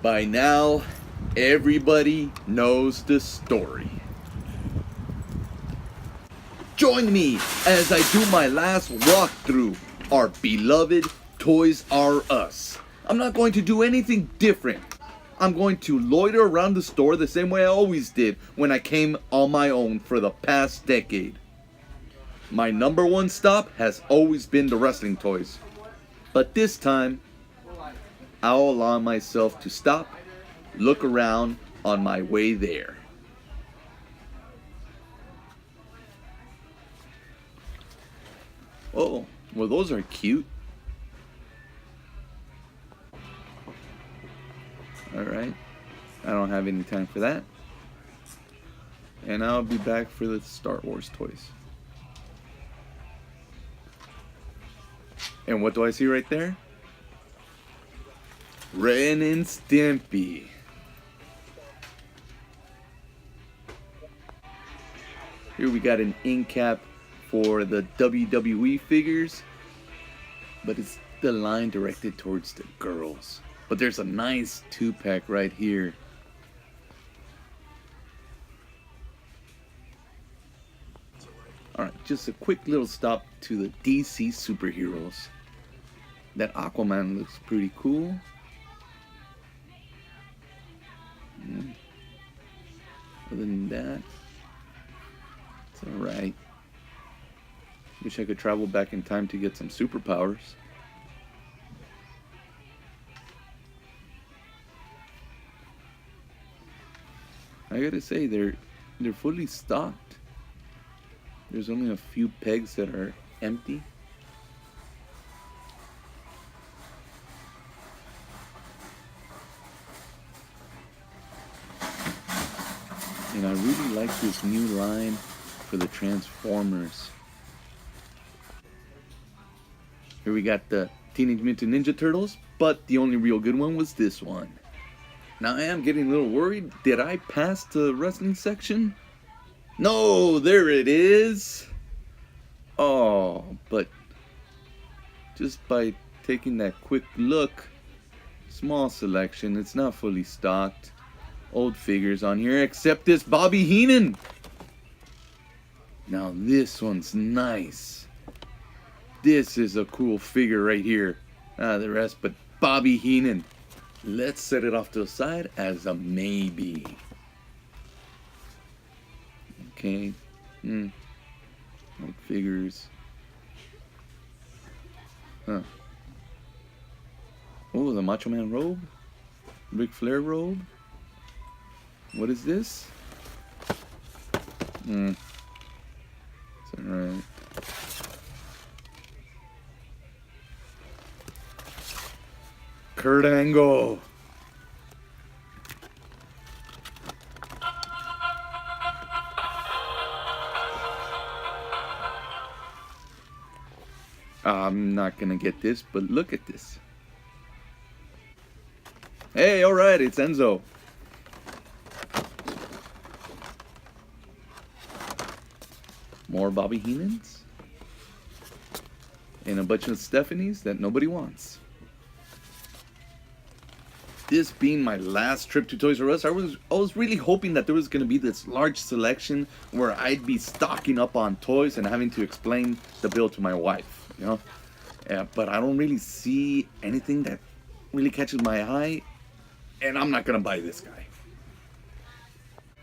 By now, everybody knows the story. Join me as I do my last walkthrough our beloved Toys R Us. I'm not going to do anything different. I'm going to loiter around the store the same way I always did when I came on my own for the past decade. My number one stop has always been the wrestling toys. But this time, I'll allow myself to stop, look around on my way there. Oh, well, those are cute. Alright, I don't have any time for that. And I'll be back for the Star Wars toys. And what do I see right there? Ren and Stimpy. Here we got an ink cap for the WWE figures, but it's the line directed towards the girls. But there's a nice 2-pack right here. Alright, just a quick little stop to the DC superheroes. That Aquaman looks pretty cool. Other than that, it's alright. Wish I could travel back in time to get some superpowers. I gotta say, they're fully stocked. There's only a few pegs that are empty. And I really like this new line for the Transformers. Here we got the Teenage Mutant Ninja Turtles, but the only real good one was this one. Now I am getting a little worried. Did I pass the wrestling section? No, there it is. Oh, but just by taking that quick look, small selection, it's not fully stocked. Old figures on here, except this Bobby Heenan. Now this one's nice. This is a cool figure right here. The rest, but Bobby Heenan. Let's set it off to the side as a maybe. Okay. Old figures. Huh. Oh, the Macho Man robe. Ric Flair robe. What is this? It's alright. Kurt Angle. I'm not gonna get this, but look at this. Hey, alright, it's Enzo. More Bobby Heenans. And a bunch of Stephanies that nobody wants. This being my last trip to Toys R Us, I was really hoping that there was going to be this large selection where I'd be stocking up on toys and having to explain the bill to my wife, you know. But I don't really see anything that really catches my eye, and I'm not going to buy this guy.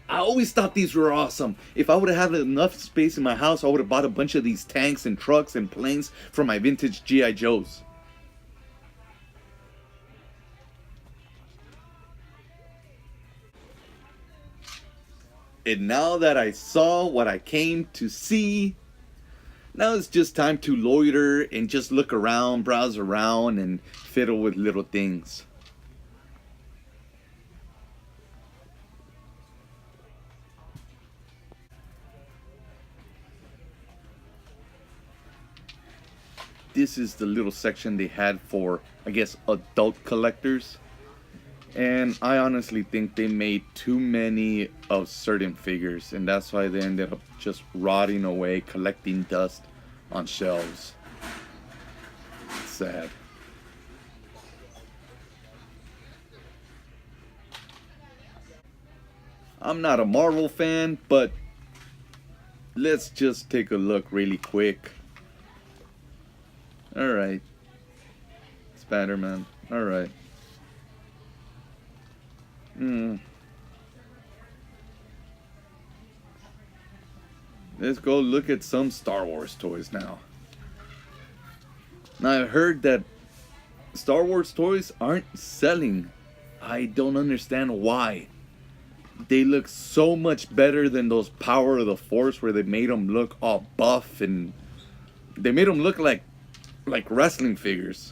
I always thought these were awesome. If I would have had enough space in my house, I would have bought a bunch of these tanks and trucks and planes for my vintage G.I. Joes. And now that I saw what I came to see, now it's just time to loiter and just look around, browse around, and fiddle with little things. This is the little section they had for, I guess, adult collectors. And I honestly think they made too many of certain figures, and that's why they ended up just rotting away, collecting dust on shelves. It's sad. I'm not a Marvel fan, but let's just take a look really quick. Alright. Spider-Man. Alright. Let's go look at some Star Wars toys now. Now I heard that Star Wars toys aren't selling. I don't understand why. They look so much better than those Power of the Force where they made them look all buff and they made them look like wrestling figures.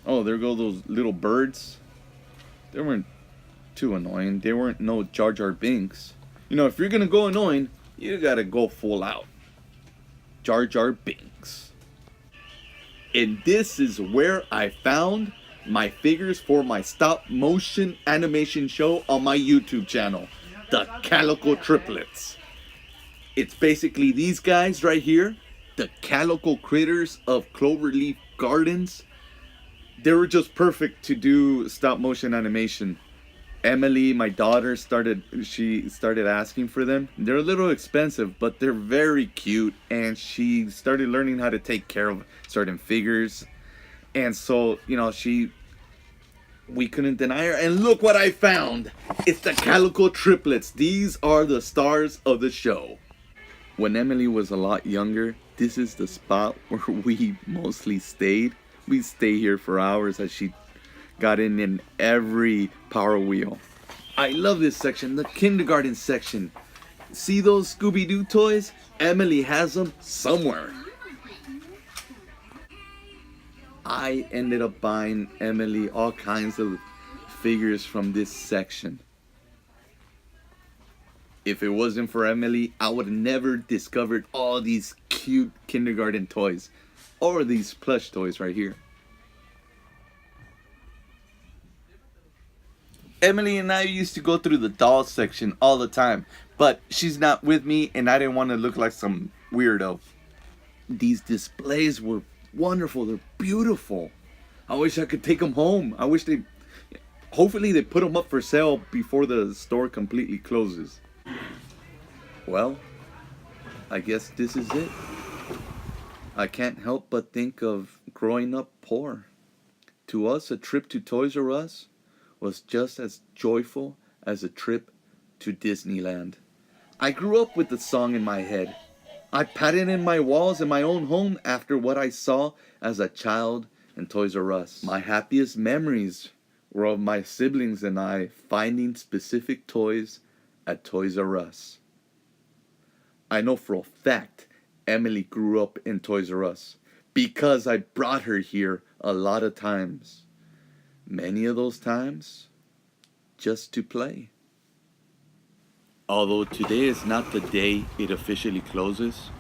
Oh, there go those little birds. They weren't too annoying. They weren't no Jar Jar Binks. You know, if you're gonna go annoying, you gotta go full out. Jar Jar Binks. And this is where I found my figures for my stop motion animation show on my YouTube channel, the Calico Triplets. It's basically these guys right here, the Calico Critters of Cloverleaf Gardens. They were just perfect to do stop motion animation. Emily, my daughter, started asking for them. They're a little expensive, but they're very cute, and she started learning how to take care of certain figures. And so, you know, we couldn't deny her. And look what I found. It's the Calico Triplets. These are the stars of the show. When Emily was a lot younger, this is the spot where we mostly stayed. We stay here for hours as she got in every Power Wheel. I love this section, the kindergarten section. See those Scooby-Doo toys? Emily has them somewhere. I ended up buying Emily all kinds of figures from this section. If it wasn't for Emily, I would have never discovered all these cute kindergarten toys. Or these plush toys right here. Emily and I used to go through the doll section all the time. But she's not with me and I didn't want to look like some weirdo. These displays were wonderful. They're beautiful. I wish I could take them home. Hopefully they put them up for sale before the store completely closes. Well, I guess this is it. I can't help but think of growing up poor. To us, a trip to Toys R Us was just as joyful as a trip to Disneyland. I grew up with the song in my head. I patted in my walls in my own home after what I saw as a child in Toys R Us. My happiest memories were of my siblings and I finding specific toys at Toys R Us. I know for a fact Emily grew up in Toys R Us because I brought her here a lot of times. Many of those times just to play. Although today is not the day it officially closes,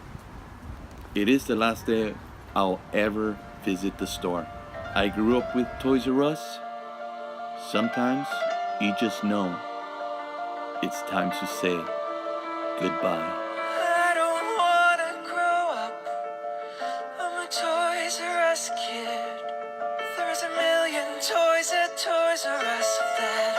it is the last day I'll ever visit the store. I grew up with Toys R Us. Sometimes you just know it's time to say goodbye. I don't wanna grow up. I'm a Toys R Us kid. There's a million toys at Toys R Us that